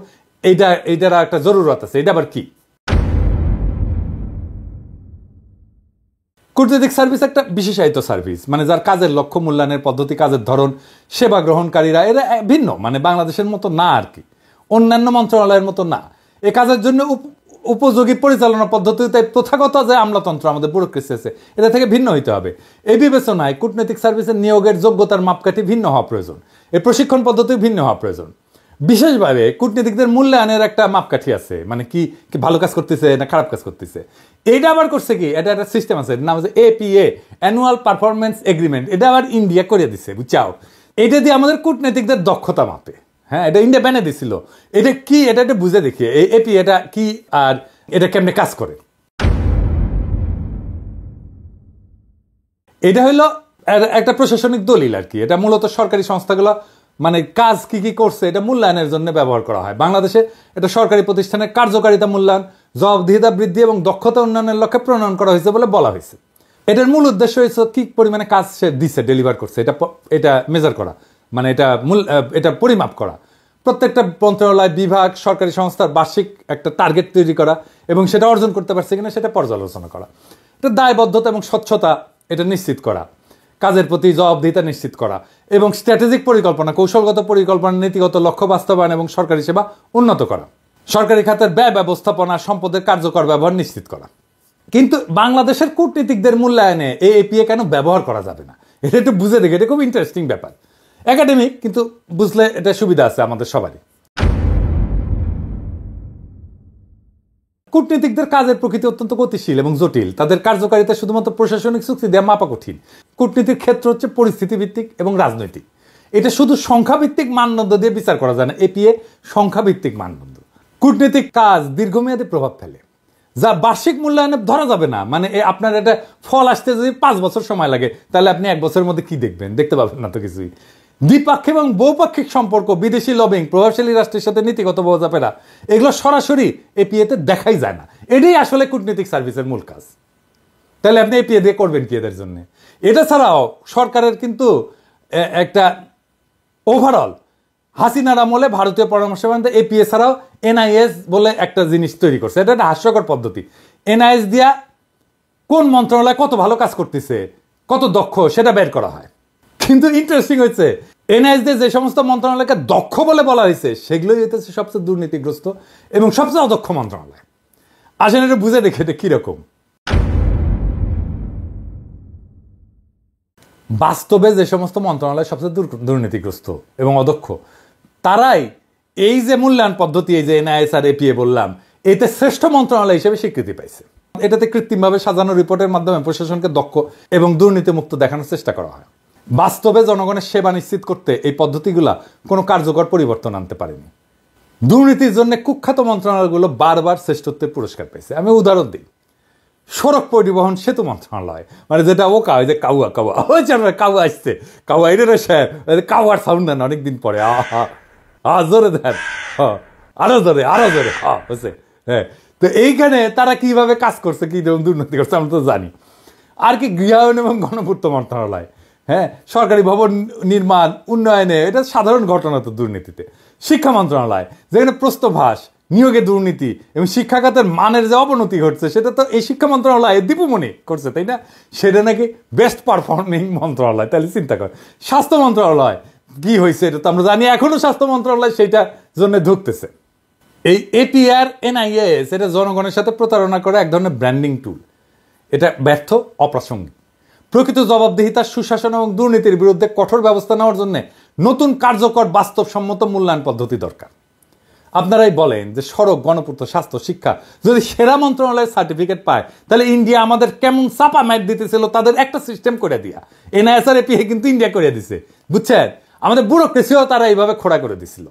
এইটার একটা জরুরত আছে। এটা আবার কি? কূটনৈতিক সার্ভিস একটা বিশেষায়িত সার্ভিস, মানে যার কাজের লক্ষ্য, মূল্যায়নের পদ্ধতি, কাজের ধরন, সেবা গ্রহণকারীরা এরা ভিন্ন, মানে বাংলাদেশের মতো না আর কি, অন্যান্য মন্ত্রণালয়ের মতো না। এ কাজের জন্য উপযোগী পরিচালনা পদ্ধতি, তাই প্রথাগত যে আমলাতন্ত্র আমাদের ব্যুরোক্রেসি আছে, এটা থেকে ভিন্ন হইতে হবে। এই বিবেচনায় কূটনৈতিক সার্ভিসের নিয়োগের যোগ্যতার মাপকাঠি ভিন্ন হওয়া প্রয়োজন, এর প্রশিক্ষণ পদ্ধতি ভিন্ন হওয়া প্রয়োজন। বিশেষভাবে কূটনীতিকদের মূল্যায়নের একটা মাপকাঠি আছে, মানে কি ভালো কাজ করতেছে না খারাপ কাজ করতেছে। এইটা আবার করছে কি, এটা একটা সিস্টেম আছে, নাম হচ্ছে APA, অ্যানুয়াল পারফরমেন্স এগ্রিমেন্ট। এটা আবার ইন্ডিয়া করে দিছে, বুঝছাও। এটা দিয়ে আমাদের কূটনীতিকদের দক্ষতা মাপে। হ্যাঁ, এটা ইন্ডিয়া ব্যানে দিছিল। এটা কি, এটা একটা বুঝে দেখি এই APA এটা কি আর এটা কেমনে কাজ করে। এটা হইলো একটা প্রশাসনিক দলিল আর কি। এটা মূলত সরকারি সংস্থাগুলো মানে কাজ কি কি করছে এটা মূল্যায়নের জন্য ব্যবহার করা হয়। বাংলাদেশে এটা সরকারি প্রতিষ্ঠানের কার্যকারিতা মূল্যায়ন, জবাবদিহিতা বৃদ্ধি এবং দক্ষতা উন্নয়নের লক্ষ্যে প্রণয়ন করা হয়েছে বলে বলা হয়েছে। এটার মূল উদ্দেশ্য হয়েছে কি পরিমাণে কাজ সে দিছে, ডেলিভার করছে, এটা মেজার করা, মানে এটা পরিমাপ করা। প্রত্যেকটা মন্ত্রণালয়, বিভাগ, সরকারি সংস্থার বার্ষিক একটা টার্গেট তৈরি করা এবং সেটা অর্জন করতে পারছে কিনা সেটা পর্যালোচনা করা। এটা দায়বদ্ধতা এবং স্বচ্ছতা এটা নিশ্চিত করা, কাজের প্রতি জবাবদিহিতা নিশ্চিত করা এবং স্ট্র্যাটেজিক পরিকল্পনা, কৌশলগত পরিকল্পনা, নীতিগত লক্ষ্য বাস্তবায়ন এবং সরকারি সেবা উন্নত করা, সরকারি খাতের ব্যয় ব্যবস্থাপনা, সম্পদের কার্যকর ব্যবহার নিশ্চিত করা। কিন্তু বাংলাদেশের কূটনীতিকদের মূল্যায়নে এই APA কেন ব্যবহার করা যাবে না, এটা একটু বুঝে দেখে। এটা খুব ইন্টারেস্টিং ব্যাপার, একাডেমিক, কিন্তু বুঝলে এটা সুবিধা আছে আমাদের সবারই। কূটনীতিকদের কাজের প্রকৃতি অত্যন্ত গতিশীল এবং জটিল। তাদের কার্যকারিতা শুধুমাত্র প্রশাসনিক চুক্তি দেওয়া মাপা কঠিন। কূটনীতির ক্ষেত্র হচ্ছে পরিস্থিতি ভিত্তিক এবং রাজনৈতিক। এটা শুধু সংখ্যাভিত্তিক মানদণ্ড দিয়ে বিচার করা যায় না। APA সংখ্যাভিত্তিক মানদণ্ড। কূটনীতিক কাজ দীর্ঘমেয়াদী প্রভাব ফেলে, যা বার্ষিক মূল্যায়নে ধরা যাবে না। মানে আপনার এটা ফল আসতে যদি 5 বছর সময় লাগে, তাহলে আপনি 1 বছরের মধ্যে কি দেখবেন? দেখতে পাবেন না তো কিছুই। দ্বিপাক্ষিক এবং বহুপাক্ষিক সম্পর্ক, বিদেশি লবিং, প্রভাবশালী রাষ্ট্রের সাথে নীতিগত বোঝাপড়া, এগুলো সরাসরি APA-তে দেখাই যায় না। এটাই আসলে কূটনৈতিক সার্ভিসের মূল কাজ। তাহলে আপনি APA দিয়ে করবেন কি এদের জন্য? এটা ছাড়াও সরকারের কিন্তু একটা ওভারঅল হাসিনার আমলে ভারতীয় পরামর্শ এপিএ ছাড়াও এনআইএস বলে একটা জিনিস তৈরি করছে। এটা একটা হাস্যকর পদ্ধতি। এনআইএস দিয়া কোন মন্ত্রণালয় কত ভালো কাজ করতেছে, কত দক্ষ, সেটা বের করা হয়। কিন্তু ইন্টারেস্টিং হয়েছে, এনআইএস দিয়ে যে সমস্ত মন্ত্রণালয়কে দক্ষ বলে বলা হয়েছে সেগুলোই হইতেছে সবচেয়ে দুর্নীতিগ্রস্ত এবং সবচেয়ে অদক্ষ মন্ত্রণালয়। আসেন এটা বুঝে দেখে এটা কিরকম। বাস্তবে যে সমস্ত মন্ত্রণালয় সবচেয়ে দুর্নীতিগ্রস্ত এবং অদক্ষ, তারাই এই যে মূল্যায়ন পদ্ধতি, এই যে এনআইএস আর এপিএ বললাম, এতে শ্রেষ্ঠ মন্ত্রণালয় হিসেবে স্বীকৃতি পাইছে। এটাতে কৃত্রিমভাবে সাজানো রিপোর্টের মাধ্যমে প্রশাসনকে দক্ষ এবং দুর্নীতিমুক্ত দেখানোর চেষ্টা করা হয়। বাস্তবে জনগণের সেবা নিশ্চিত করতে এই পদ্ধতিগুলা কোনো কার্যকর পরিবর্তন আনতে পারেনি। দুর্নীতির জন্য কুখ্যাত মন্ত্রণালয়গুলো বারবার শ্রেষ্ঠত্বের পুরস্কার পেয়েছে। আমি উদাহরণ দিই, সড়ক পরিবহন সেতু মন্ত্রণালয়, মানে যেটা ও ওই যে কাউয়া কাউয়া কাউয়া আসছে, কাউয়া এটা সাহেব কাউয়ার সাউন্ড দেন অনেকদিন পরে, জোরে দেন, আরো জোরে হচ্ছে। হ্যাঁ, তো এইখানে তারা কিভাবে কাজ করছে, কি দুর্নীতি করছে আমরা তো জানি। আর কি গৃহায়ন এবং গণপূর্ত মন্ত্রণালয়, হ্যাঁ, সরকারি ভবন নির্মাণ উন্নয়নে, এটা সাধারণ ঘটনা তো দুর্নীতিতে। শিক্ষা মন্ত্রণালয়, যেখানে প্রস্তভাস, নিয়োগে দুর্নীতি এবং শিক্ষা খাতের মানের যে অবনতি ঘটছে, সেটা তো এই শিক্ষা মন্ত্রণালয় দীপুমণি করছে, তাই না? সেটা নাকি বেস্ট পারফর্মিং মন্ত্রণালয়। তাহলে চিন্তা কর, স্বাস্থ্য মন্ত্রণালয় কি হয়েছে এটা তো আমরা জানি, এখনো স্বাস্থ্য মন্ত্রণালয় সেইটার জন্য ঢুকতেছে। এই এপিআর এনআইএস এটা জনগণের সাথে প্রতারণা করে এক ধরনের ব্র্যান্ডিং টুল। এটা ব্যর্থ, অপ্রাসঙ্গিক। প্রকৃত জবাবদিহিতা, সুশাসন এবং দুর্নীতির বিরুদ্ধে কঠোর ব্যবস্থা নেওয়ার জন্য নতুন কার্যকর বাস্তবসম্মত মূল্যায়ন পদ্ধতি দরকার। আপনারাই বলেন যে সড়ক, গণপূর্ত, স্বাস্থ্য, শিক্ষা যদি সেরা মন্ত্রণালয়ের সার্টিফিকেট পায়, তাহলে ইন্ডিয়া আমাদের কেমন চাপা ম্যাট দিতেছিল তাদের একটা সিস্টেম করে দিয়া। এনআইএস আর এপিএ কিন্তু ইন্ডিয়া করে দিছে, বুঝছেন? আমাদের ব্যুরোক্রেসিও তারা এইভাবে খোড়া করে দিছিল।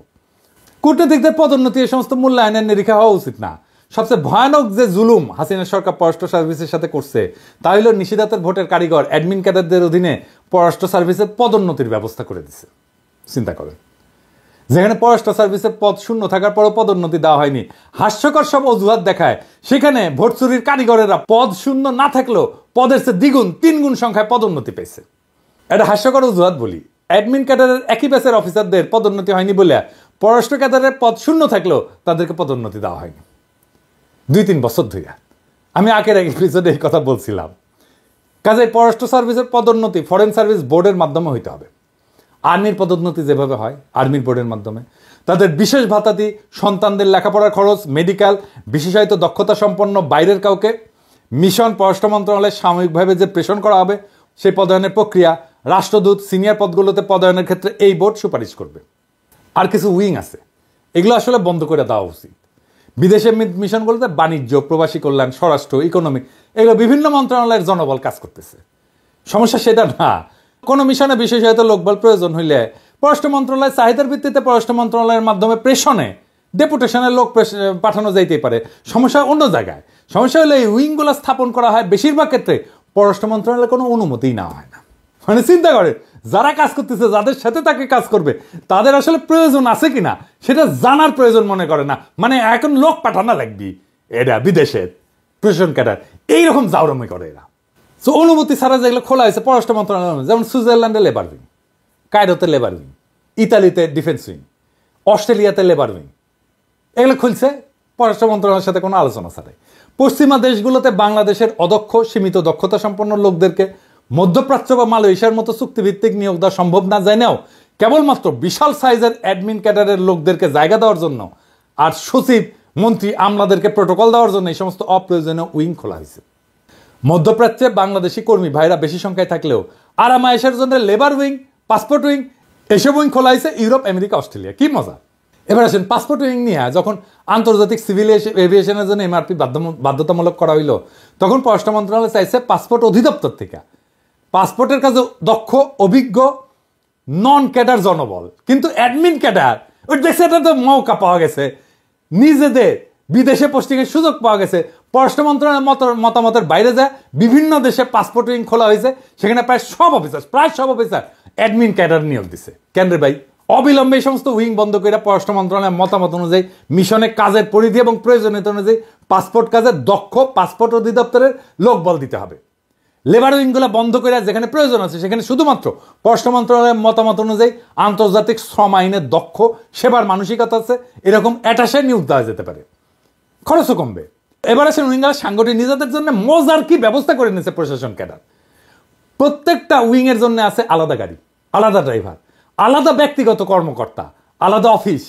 কূটনীতিকদের পদোন্নতি এই সমস্ত মূল্যায়নের নিরীক্ষা হওয়া উচিত না। সবচেয়ে ভয়ানক যে জুলুম হাসিনা সরকার পররাষ্ট্র সার্ভিসের সাথে করছে তা হইল নিষেধাজ্ঞার ভোটের কারিগর অ্যাডমিন ক্যাডারদের অধীনে পররাষ্ট্র সার্ভিসের পদোন্নতির ব্যবস্থা করে দিছে। চিন্তা করেন, যেখানে পররাষ্ট্র সার্ভিসের পদ শূন্য থাকার পরও পদোন্নতি দেওয়া হয়নি, হাস্যকর সব অজুহাত দেখায়, সেখানে ভোট চুরির কারিগরেরা পদ শূন্য না থাকলেও পদের চেয়ে দ্বিগুণ, 3 গুণ সংখ্যায় পদোন্নতি পেয়েছে। এটা হাস্যকর অজুহাত বলি। অ্যাডমিন ক্যাডারের একই ব্যাচের অফিসারদের পদোন্নতি হয়নি বলে পররাষ্ট্র ক্যাডারের পদ শূন্য থাকলেও তাদেরকে পদোন্নতি দেওয়া হয়নি 2-3 বছর ধরে। আমি আগের এপিসোডে এই কথা বলছিলাম। কাজেই পররাষ্ট্র সার্ভিসের পদোন্নতি ফরেন সার্ভিস বোর্ডের মাধ্যমে হইতে হবে। আর্মির পদোন্নতি যেভাবে হয় আর্মির বোর্ডের মাধ্যমে, তাদের বিশেষ ভাতাদি, সন্তানদের লেখাপড়ার খরচ, মেডিকেল, বিশেষায়িত দক্ষতা সম্পন্ন বাইরের কাউকে মিশন পররাষ্ট্র মন্ত্রণালয়ে সাময়িকভাবে যে প্রেষণ করা হবে, সেই পদায়নের প্রক্রিয়া, রাষ্ট্রদূত, সিনিয়র পদগুলোতে পদায়নের ক্ষেত্রে এই বোর্ড সুপারিশ করবে। আর কিছু উইং আছে, এগুলো আসলে বন্ধ করে দেওয়া উচিত। বিদেশে মিশনগুলোতে বাণিজ্য, প্রবাসী কল্যাণ, স্বরাষ্ট্র, ইকোনমিক, এগুলো বিভিন্ন মন্ত্রণালয়ের জনবল কাজ করতেছে। সমস্যা সেটা না। কোনো মিশনে বিশেষায়িত লোকবল প্রয়োজন হইলে পররাষ্ট্র মন্ত্রণালয় চাহিদার ভিত্তিতে পররাষ্ট্র মন্ত্রণালয়ের মাধ্যমে প্রেষণে, ডেপুটেশনের লোক পাঠানো যাইতেই পারে। সমস্যা অন্য জায়গায়। সমস্যা হলে এই উইংগুলো স্থাপন করা হয় বেশিরভাগ ক্ষেত্রে পররাষ্ট্র মন্ত্রণালয়ের কোনো অনুমতিই নেওয়া হয় না। মানে চিন্তা করে, যারা কাজ করতেছে, যাদের সাথে তাকে কাজ করবে, তাদের আসলে প্রয়োজন আছে কিনা সেটা জানার প্রয়োজন মনে করে না। মানে এখন লোক পাঠানো লাগবি, এরা বিদেশের প্রশাসন ক্যাডার এইরকম জাউরমি করে এরা। তো অনুমতি ছাড়া যেগুলো খোলা হয়েছে পররাষ্ট্র মন্ত্রণালয়, যেমন সুইজারল্যান্ডে লেবার উইং, কায়রোতে লেবার উইং, ইতালিতে ডিফেন্স উইং, অস্ট্রেলিয়াতে লেবার উইং, এগুলো খুলছে পররাষ্ট্র মন্ত্রণালয়ের সাথে কোনো আলোচনা ছাড়াই। পশ্চিমা দেশগুলোতে বাংলাদেশের অদক্ষ, সীমিত দক্ষতা সম্পন্ন লোকদেরকে মধ্যপ্রাচ্য বা মালয়েশিয়ার মতো চুক্তিভিত্তিক নিয়োগ দেওয়া সম্ভব না জানেও কেবলমাত্র বিশাল সাইজের অ্যাডমিন ক্যাডারের লোকদেরকে জায়গা দেওয়ার জন্য আর সচিব, মন্ত্রী, আমলাদেরকে প্রোটোকল দেওয়ার জন্য এই সমস্ত অপ্রয়োজনীয় উইং খোলা হয়েছে। মধ্যপ্রাচ্যে বাংলাদেশি কর্মী ভাইরা বেশি সংখ্যায় থাকলেও আরামায়েশের জন্য লেবার উইং, পাসপোর্ট উইং, এসব উইং খোলা হয়েছে ইউরোপ, আমেরিকা, অস্ট্রেলিয়া। কি মজা! এবার আসেন পাসপোর্ট উইং নিয়ে। যখন আন্তর্জাতিক সিভিল এভিয়েশনের জন্য এমআরপি বাধ্যতামূলক করা হইল, তখন পররাষ্ট্র মন্ত্রণালয় চাইছে পাসপোর্ট অধিদপ্তর থেকে পাসপোর্টের কাজে দক্ষ, অভিজ্ঞ, নন ক্যাডার জনবল। কিন্তু অ্যাডমিন ক্যাডার ওই দেখছে, এটা তো মৌকা পাওয়া গেছে, নিজেদের বিদেশে পোস্টিংয়ের সুযোগ পাওয়া গেছে। পররাষ্ট্র মন্ত্রণালয়ের মতামতের বাইরে যায় বিভিন্ন দেশে পাসপোর্ট উইং খোলা হয়েছে, সেখানে প্রায় সব অফিসার অ্যাডমিন ক্যাডার নিয়োগ দিছে। কেন রে ভাই? অবিলম্বে এই সমস্ত উইং বন্ধ করে পররাষ্ট্র মন্ত্রণালয়ের মতামত অনুযায়ী মিশনের কাজের পরিধি এবং প্রয়োজনীয়তা অনুযায়ী পাসপোর্ট কাজে দক্ষ পাসপোর্ট অধিদপ্তরের লোকবল দিতে হবে। লেবার উইংগুলো বন্ধ করে যেখানে প্রয়োজন আছে সেখানে শুধুমাত্র পররাষ্ট্র মন্ত্রণালয়ের মতামত অনুযায়ী আন্তর্জাতিক শ্রম আইনের দক্ষ সেবার মানসিকতা আছে এরকম অ্যাটাশে নিয়োগ দেওয়া যেতে পারে, খরচও কমবে। এবার আসেন উইঙ্গার সাংগঠনিক নিজেদের জন্য মজার কি ব্যবস্থা করে নিয়েছে প্রশাসন ক্যাডার। প্রত্যেকটা উইংয়ের জন্য আছে আলাদা গাড়ি, আলাদা ড্রাইভার, আলাদা ব্যক্তিগত কর্মকর্তা, আলাদা অফিস,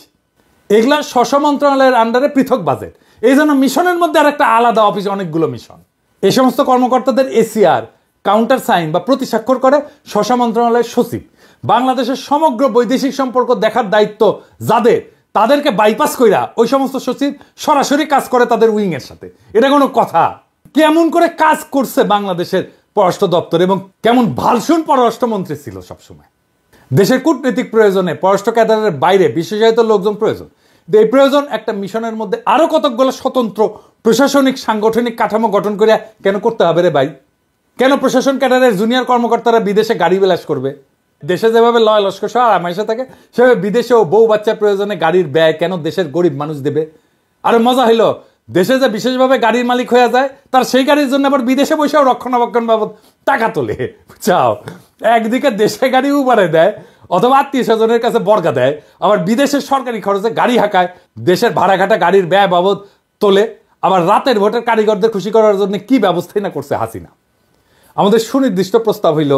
এগুলা স্ব মন্ত্রণালয়ের আন্ডারে পৃথক বাজেট। এই জন্য মিশনের মধ্যে আর একটা আলাদা অফিস, অনেকগুলো মিশন। এই সমস্ত কর্মকর্তাদের এসিআর কাউন্টার সাইন বা প্রতি স্বাক্ষর করে স্ব মন্ত্রণালয়ের সচিব। বাংলাদেশের সমগ্র বৈদেশিক সম্পর্ক দেখার দায়িত্ব যাদের, তাদেরকে বাইপাস কইরা ওই সমস্ত সচিব সরাসরি কাজ করে তাদের উইং এর সাথে। এটা কোনো কথা? কেমন করে কাজ করছে বাংলাদেশের পররাষ্ট্র দপ্তর এবং কেমন ভালসুন পররাষ্ট্রমন্ত্রী ছিল সবসময়। দেশের কূটনৈতিক প্রয়োজনে পররাষ্ট্র ক্যাডারের বাইরে বিশেষায়িত লোকজন প্রয়োজন। এই প্রয়োজন একটা মিশনের মধ্যে আরো কতকগুলো স্বতন্ত্র প্রশাসনিক সাংগঠনিক কাঠামো গঠন করে কেন করতে হবে রে ভাই? কেন প্রশাসন ক্যাডারের জুনিয়র কর্মকর্তারা বিদেশে গাড়ি বিলাস করবে? দেশে যেভাবে লয় লস্কর সহ আরামাইশে থাকে সেভাবে বিদেশেও বউ বাচ্চার প্রয়োজনে গাড়ির ব্যয় কেন দেশের গরিব মানুষ দেবে? আরো মজা হইলো, দেশে যে বিশেষভাবে গাড়ির মালিক হয়ে যায় তার সেই গাড়ির জন্য আবার বিদেশে বসেও রক্ষণাবেক্ষণ বাবদ টাকা তোলে। চাও একদিকে দেশে গাড়ি উবারে দেয় অথবা আত্মীয় স্বজনের কাছে বর্গা দেয়, আবার বিদেশের সরকারি খরচে গাড়ি হাঁকায়, দেশের ভাড়াঘাটা গাড়ির ব্যয় বাবদ তোলে। আবার রাতের ভোটের কারিগরদের খুশি করার জন্য কি ব্যবস্থাই না করছে হাসিনা। আমাদের সুনির্দিষ্ট প্রস্তাব হইল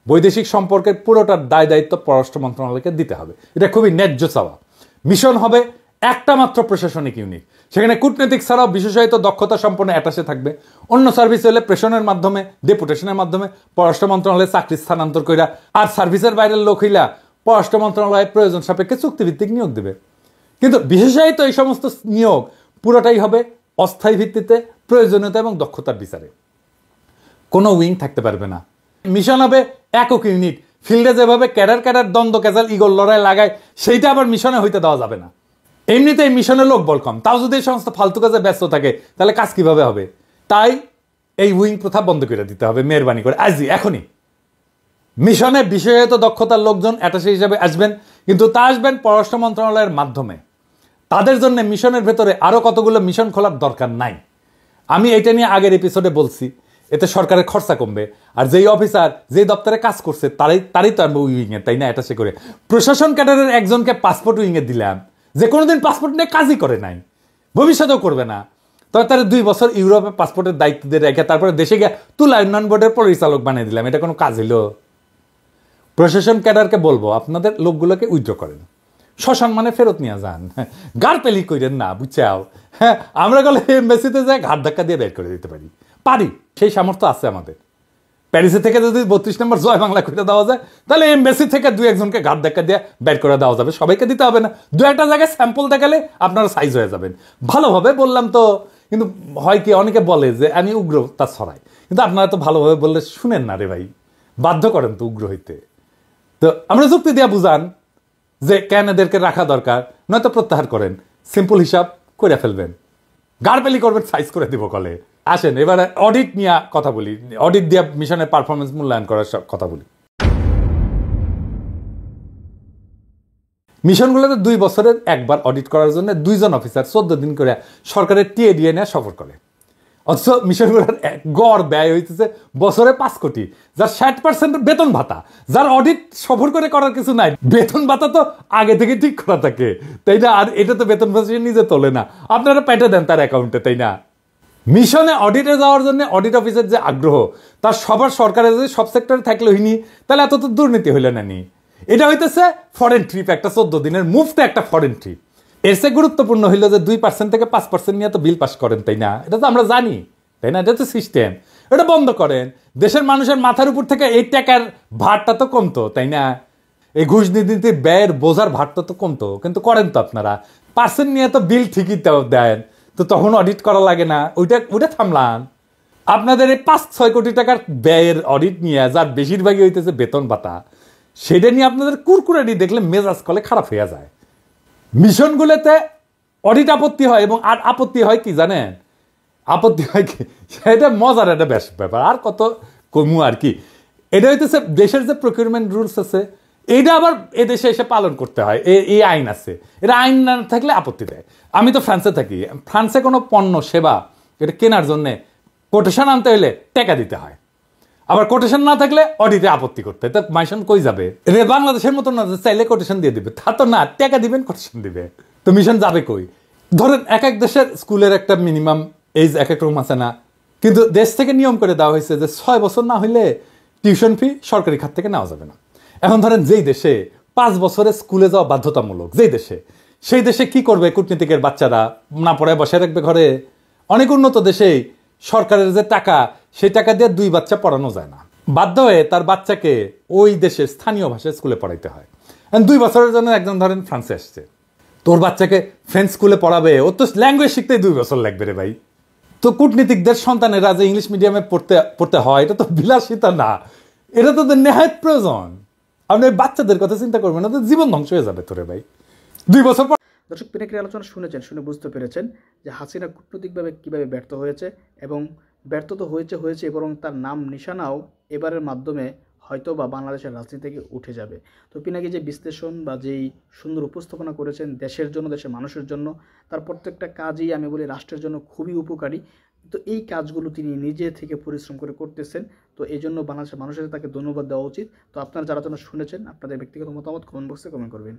বৈদেশিক সম্পর্কের পুরোটার দায় দায়িত্ব পররাষ্ট্র মন্ত্রণালয়কে দিতে হবে। এটা খুবই ন্যায্য চাওয়া। মিশন হবে একটা মাত্র প্রশাসনিক ইউনিট, সেখানে কূটনৈতিক ছাড়াও বিশেষায়িত দক্ষতা সম্পন্ন অ্যাটাশে থাকবে। অন্য সার্ভিস হলে প্রেশনের মাধ্যমে, ডেপুটেশনের মাধ্যমে পররাষ্ট্র মন্ত্রণালয়ে চাকরি স্থানান্তর কইরা, আর সার্ভিসের বাইরের লোক হইলা পররাষ্ট্র মন্ত্রণালয়ে প্রয়োজন সাপেক্ষে চুক্তিভিত্তিক নিয়োগ দেবে। কিন্তু বিশেষায়িত এই সমস্ত নিয়োগ পুরোটাই হবে অস্থায়ী ভিত্তিতে, প্রয়োজনীয়তা এবং দক্ষতার বিচারে। কোনো উইং থাকতে পারবে না। মিশন হবে একক ইউনিট। ফিল্ডে যেভাবে ক্যাডার দ্বন্দ্ব ক্যাজাল ইগল লড়াই লাগায় সেইটা আবার মিশনে হইতে দেওয়া যাবে না। এমনিতেই মিশনের লোক বল কম, তাও যদি এই সমস্ত ফালতু কাজে ব্যস্ত থাকে তাহলে কাজ কিভাবে হবে? তাই এই উইং প্রথা বন্ধ করে দিতে হবে মেহরবানি করে, আজই এখনই। মিশনে বিশেষায়িত দক্ষতার লোকজন অ্যাটাশে হিসেবে আসবেন, কিন্তু তা আসবেন পররাষ্ট্র মন্ত্রণালয়ের মাধ্যমে। তাদের জন্য মিশনের ভেতরে আরো কতগুলো মিশন খোলার দরকার নাই। আমি এটা নিয়ে আগের এপিসোডে বলছি, এতে সরকারের খরচা কমবে। আর যেই অফিসার যেই দপ্তরে কাজ করছে তারই তো আনবো উইংয়ে, তাই না? অ্যাটাশে করে প্রশাসন ক্যাডারের একজনকে পাসপোর্ট উইংয়ে দিলাম, যে কোনোদিন পাসপোর্ট নিয়ে কাজই করে নাই, ভবিষ্যতেও করবে না। তবে তার 2 বছর ইউরোপে পাসপোর্টের দায়িত্ব দিয়ে রেখে তারপরে দেশে গিয়ে তুলা উন্নয়ন বোর্ডের পরিচালক বানিয়ে দিলাম। এটা কোনো কাজ হইল? প্রশাসন ক্যাডারকে বলবো আপনাদের লোকগুলোকে উইথড্র করেন, সসম্মানে ফেরত নিয়ে যান, গাড় পেলি কইরেন না, বুঝছাও? হ্যাঁ, আমরা গেলে এমবাসিতে যাই ঘাট ধাক্কা দিয়ে বের করে দিতে পারি, সেই সামর্থ্য আছে আমাদের। প্যারিসে থেকে যদি 32 নম্বর জয় বাংলা করে দেওয়া যায় তাহলে এমবাসি থেকে 2-1জনকে ঘাট ধাক্কা দিয়ে বের করে দেওয়া যাবে। সবাইকে দিতে হবে না, 2-1টা জায়গায় স্যাম্পল দেখালে আপনারা সাইজ হয়ে যাবেন। ভালোভাবে বললাম তো, কিন্তু হয় কি অনেকে বলে যে আমি উগ্র তা ছড়াই, কিন্তু আপনারা তো ভালোভাবে বললে শুনেন না রে ভাই, বাধ্য করেন তো উগ্র হইতে। তো আমরা যুক্তি দিয়ে বুঝান যে কেন এদেরকে রাখা দরকার, নয়তো প্রত্যাহার করেন। সিম্পল হিসাব করে ফেলবেন, গাড়পেলি করবেন, সাইজ করে দিব কলে। আসেন এবার অডিট নিয়ে কথা বলি, অডিট দিয়ে মিশনের পারফরমেন্স মূল্যায়ন করার কথা বলি। মিশনগুলোতে 2 বছরের একবার অডিট করার জন্য 2 জন অফিসার 14 দিন করে সরকারের টিএডিএ নিয়ে সফর করে। অথচ মিশনগুলোর গড় ব্যয় হইতেছে বছরে 5 কোটি, যার 60% বেতন ভাতা, যার অডিট সফর করে করার কিছু নাই। বেতন ভাতা তো আগে থেকে ঠিক করা থাকে, তাই না? আর এটা তো বেতন ভাতা নিজে তোলে না, আপনারা পেটে দেন তার অ্যাকাউন্টে, তাই না? মিশনে অডিটে যাওয়ার জন্য অডিট অফিসের যে আগ্রহ, তার সবার সরকারের যদি সব সেক্টরে থাকলে হইনি তাহলে এত তো দুর্নীতি হইলে না নি। এটা হইতেছে ফরেন ট্রিপ, একটা 14 দিনের মুফতে একটা ফরেন ট্রিপ। এর চেয়ে গুরুত্বপূর্ণ হইল যে 2% থেকে 5% নিয়ে তো বিল পাস করেন, তাই না? এটা তো আমরা জানি, তাই না? এটা তো সিস্টেম। এটা বন্ধ করেন, দেশের মানুষের মাথার উপর থেকে এই টাকার ভারটা তো কমতো, তাই না? এই ঘুষ নীতির ব্যয়ের বোঝার ভারটা তো কমতো, কিন্তু করেন তো আপনারা। পার্সেন্ট নিয়ে তো বিল ঠিকই দেন, তো তখন অডিট করা লাগে না, ওইটা থামলাম। আপনাদের এই 5-6 কোটি টাকার ব্যয়ের অডিট নিয়ে, যার বেশিরভাগই হইতেছে বেতন ভাতা, সেটা নিয়ে আপনাদের কুরকুরানি দেখলে মেজাজ কলে খারাপ হয়ে যায়। মিশনগুলোতে অডিট আপত্তি হয়, এবং আর আপত্তি হয় কি জানেন? আপত্তি হয় কি, সেটা মজার একটা ব্যাপার, আর কত কমু আর কি। এটা হইতেছে দেশের যে প্রকিউরমেন্ট রুলস আছে, এইটা আবার এদেশে এসে পালন করতে হয়। এই আইন আছে, এটা আইন না থাকলে আপত্তি দেয়। আমি তো ফ্রান্সে থাকি, ফ্রান্সে কোনো পণ্য সেবা এটা কেনার জন্য কোটেশন আনতে হলে টাকা দিতে হয়। আবার কোটেশন না থাকলে অডিটে আপত্তি করতে, তা মাইশন কই যাবে? এটা বাংলাদেশের মতো না যে চাইলে কোটেশন দিয়ে দিবে, তা তো না, টাকা দিবেন কোটেশন দিবে, তো মিশন যাবে কই? ধরেন এক এক দেশের স্কুলের একটা মিনিমাম এইজ এক এক রকম আছে না, কিন্তু দেশ থেকে নিয়ম করে দেওয়া হয়েছে যে 6 বছর না হইলে টিউশন ফি সরকারি খাত থেকে নেওয়া যাবে না। এখন ধরেন যেই দেশে 5 বছরে স্কুলে যাওয়া বাধ্যতামূলক, যেই দেশে, সেই দেশে কি করবে কূটনীতিকের বাচ্চারা? না পড়ায় বসে রাখবে ঘরে? অনেক উন্নত দেশেই সরকারের যে টাকা, সেই টাকা দিয়ে 2 বাচ্চা পড়ানো যায় না, বাধ্য হয়ে তার বাচ্চাকে ওই দেশের স্থানীয় ভাষায় স্কুলে পড়াইতে হয়। 2 বছরের জন্য একজন ধরেন ফ্রান্সে আসছে, তোর বাচ্চাকে ফ্রেঞ্চ স্কুলে পড়াবে, ও তো ল্যাঙ্গুয়েজ শিখতেই 2 বছর লাগবে রে ভাই। তো কূটনীতিকদের সন্তানেরা যে ইংলিশ মিডিয়ামে পড়তে হয়, এটা তো বিলাসিতা না, এটা তো নেহায়েত প্রয়োজন। আপনি বাচ্চাদের কথা চিন্তা করবেন না, তো জীবন ধ্বংস হয়ে যাবে তোরে ভাই 2 বছর পর। দর্শক, পিনাকির আলোচনা শুনেছেন, শুনে বুঝতে পেরেছেন যে হাসিনা কূটনৈতিকভাবে কীভাবে ব্যর্থ হয়েছে, এবং ব্যর্থ তো হয়েছে বরং তার নাম নিশানাও এবারের মাধ্যমে হয়তো বা বাংলাদেশের রাজনীতি থেকে উঠে যাবে। তো পিনাকি যে বিশ্লেষণ বা যেই সুন্দর উপস্থাপনা করেছেন দেশের জন্য, দেশের মানুষের জন্য, তার প্রত্যেকটা কাজই আমি বলি রাষ্ট্রের জন্য খুবই উপকারী। তো এই কাজগুলো তিনি নিজে থেকে পরিশ্রম করে করতেছেন। তো এই জন্য বাংলাদেশের মানুষের তাকে ধন্যবাদ দেওয়া উচিত। তো আপনারা যারা শুনেছেন, আপনাদের ব্যক্তিগত মতামত কমেন্ট বক্সে কমেন্ট করবেন।